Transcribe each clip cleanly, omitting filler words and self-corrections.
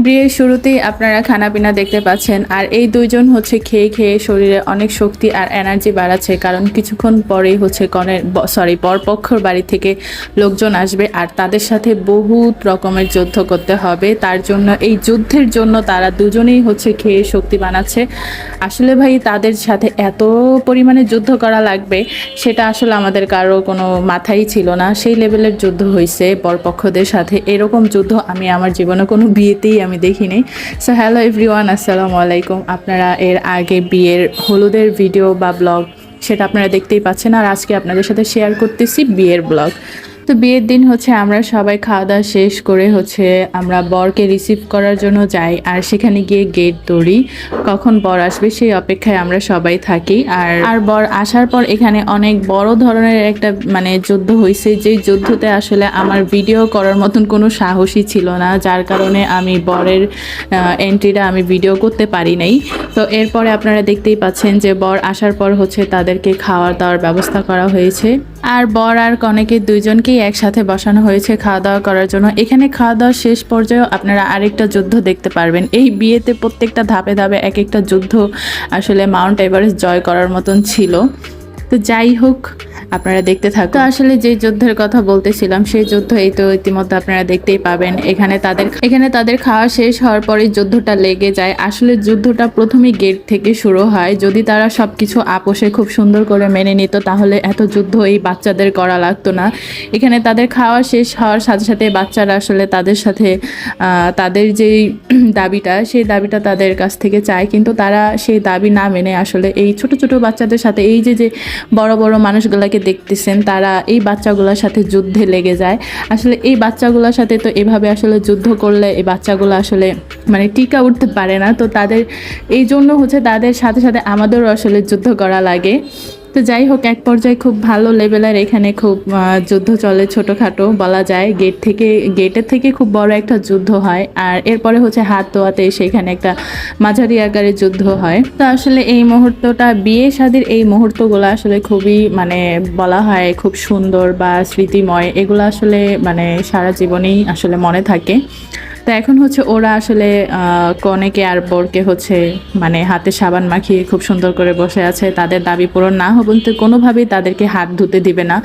বিয়ের শুরুতেই আপনারা খানাপিনা দেখতে পাচ্ছেন, আর এই দুইজন হচ্ছে খেয়ে খেয়ে শরীরে অনেক শক্তি আর এনার্জি বাড়াচ্ছে, কারণ কিছুক্ষণ পরেই হচ্ছে বরপক্ষর বাড়ি থেকে লোকজন আসবে আর তাদের সাথে বহুত রকমের যুদ্ধ করতে হবে। তার জন্য এই যুদ্ধের জন্য তারা দুজনেই হচ্ছে খেয়ে শক্তি বানাচ্ছে। আসলে ভাই তাদের সাথে এত পরিমাণে যুদ্ধ করা লাগবে সেটা আসলে আমাদের কারো কোনো মাথায় ছিল না। সেই লেভেলের যুদ্ধ হয়েছে বরপক্ষদের সাথে। এরকম যুদ্ধ আমি আমার জীবনে কোনো বিয়েতেই আমি দেখিনি। সো হ্যালো এভরিওয়ান, আসসালামু আলাইকুম। আপনারা এর আগে বিয়ের হলুদের ভিডিও বা ব্লগ সেটা আপনারা দেখতেই পাচ্ছেন, আর আজকে আপনাদের সাথে শেয়ার করতেছি বিয়ের ব্লগ। তো বিয়ের দিন হচ্ছে আমরা সবাই খাওয়া দাওয়া শেষ করে হচ্ছে আমরা বরকে রিসিভ করার জন্য যাই, আর সেখানে গিয়ে গেট ধরি, কখন বর আসবে সেই অপেক্ষায় আমরা সবাই থাকি। আর বর আসার পর এখানে অনেক বড় ধরনের একটা যুদ্ধ হয়েছে, যেই যুদ্ধতে আসলে আমার ভিডিও করার মতন কোনো সাহসই ছিল না, যার কারণে আমি বরের এন্ট্রিটা আমি ভিডিও করতে পারি নাই। তো এরপরে আপনারা দেখতেই পাচ্ছেন যে বর আসার পর হচ্ছে তাদেরকে খাওয়া দাওয়ার ব্যবস্থা করা হয়েছে, আর বর আর কনেকে দুইজনকেই একসাথে বসানো হয়েছে খাওয়া দাওয়া করার জন্য। এখানে খাওয়া দাওয়ার শেষ পর্যায়েও আপনারা আরেকটা যুদ্ধ দেখতে পারবেন। এই বিয়েতে প্রত্যেকটা ধাপে ধাপে এক একটা যুদ্ধ আসলে মাউন্ট এভারেস্ট জয় করার মতন ছিল। তো যাই হোক, আপনারা দেখতে থাকুন। তো আসলে যে যুদ্ধের কথা বলতেছিলাম সেই যুদ্ধ এই তো ইতিমধ্যে আপনারা দেখতেই পাবেন। এখানে তাদের খাওয়া শেষ হওয়ার পরে যুদ্ধটা লেগে যায়। আসলে যুদ্ধটা প্রথমেই গেট থেকে শুরু হয়। যদি তারা সবকিছু আপোষে খুব সুন্দর করে মেনে নিত তাহলে এত যুদ্ধ এই বাচ্চাদের করা লাগতো না। এখানে তাদের খাওয়া শেষ হওয়ার সাথে সাথে বাচ্চারা আসলে তাদের সাথে তাদের যেই দাবিটা সেই দাবিটা তাদের কাছ থেকে চায়, কিন্তু তারা সেই দাবি না মেনে আসলে এই ছোট ছোট বাচ্চাদের সাথে এই যে বড় বড় মানুষগুলোকে দেখতেছেন তারা এই বাচ্চাগুলোর সাথে যুদ্ধে লেগে যায়। আসলে এই বাচ্চাগুলোর সাথে তো এভাবে আসলে যুদ্ধ করলে এই বাচ্চাগুলো আসলে টিকা উঠতে পারে না। তো তাদের এই জন্য হচ্ছে তাদের সাথে সাথে আমাদেরও আসলে যুদ্ধ করা লাগে। তো যাই হোক, এক পর্যায়ে খুব ভালো লেভেলের এখানে খুব যুদ্ধ চলে, ছোটোখাটো বলা যায়। গেটের থেকে খুব বড় একটা যুদ্ধ হয়, আর এরপরে হচ্ছে হাত ধোয়াতে সেখানে একটা মাঝারি আকারের যুদ্ধ হয়। তো আসলে এই মুহূর্তটা, বিয়ে শাদীর এই মুহূর্তগুলো আসলে খুবই বলা হয় খুব সুন্দর বা স্মৃতিময়। এগুলো আসলে সারা জীবনেই আসলে মনে থাকে। তো এখন হচ্ছে ওরা আসলে কনেকে আর বরকে হচ্ছে হাতে সাবান মাখিয়ে খুব সুন্দর করে বসে আছে। তাদের দাবি পূরণ না হবে তো কোনোভাবেই তাদেরকে হাত ধুতে দিবে না।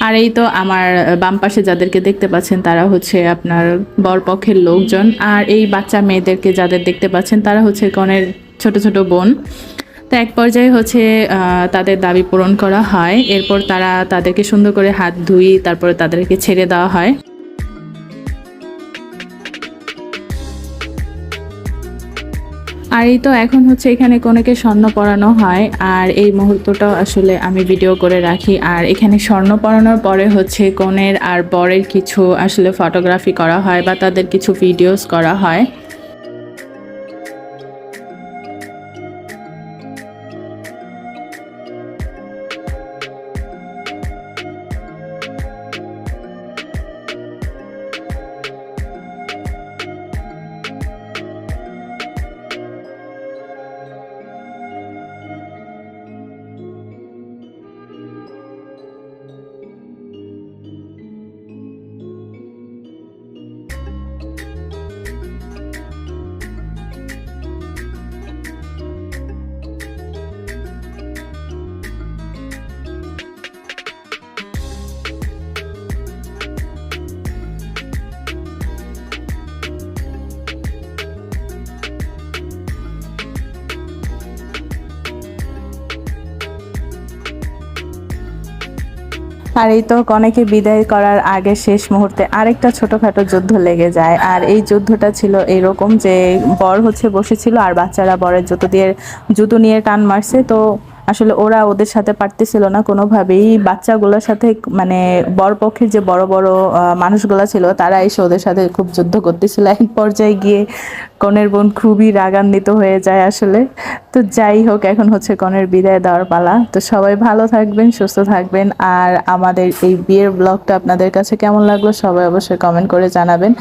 আর এই তো আমার বাম পাশে যাদেরকে দেখতে পাচ্ছেন তারা হচ্ছে আপনার বরপক্ষের লোকজন, আর এই বাচ্চা মেয়েদেরকে যাদের দেখতে পাচ্ছেন তারা হচ্ছে কনের ছোট ছোট বোন। তো এক পর্যায়ে হচ্ছে তাদের দাবি পূরণ করা হয়। এরপর তাদেরকে সুন্দর করে হাত ধুই, তারপরে তাদেরকে ছেড়ে দেওয়া হয়। আর এই তো এখন হচ্ছে এখানে কনেকে স্বর্ণ পরানো হয়, আর এই মুহূর্তটাও আসলে আমি ভিডিও করে রাখি। আর এখানে স্বর্ণ পরানোর পরে হচ্ছে কনের আর বরের কিছু আসলে ফটোগ্রাফি করা হয় বা তাদের কিছু ভিডিওস করা হয়। আর এই তো কনেকে বিদায় করার আগে শেষ মুহূর্তে আরেকটা ছোটখাটো যুদ্ধ লেগে যায়। আর এই যুদ্ধটা ছিল এরকম যে বর হচ্ছে বসেছিল আর বাচ্চারা বরের জুতো নিয়ে টান মারছে। তো আসলে ওরা ওদের সাথে পারতেছিল না কোনোভাবেই। বাচ্চাগুলোর সাথে বরপক্ষের যে বড় বড় মানুষগুলো ছিল তারা এসে ওদের সাথে খুব যুদ্ধ করতেছিল। এক পর্যায়ে গিয়ে কনের বোন খুবই রাগান্বিত হয়ে যায় আসলে। তো যাই হোক, এখন হচ্ছে কনের বিদায় দেওয়ার পালা। তো সবাই ভালো থাকবেন, সুস্থ থাকবেন। আর আমাদের এই বিয়ের ব্লগটা আপনাদের কাছে কেমন লাগলো সবাই অবশ্যই কমেন্ট করে জানাবেন।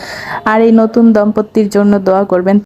আর এই নতুন দম্পতির জন্য দোয়া করবেন।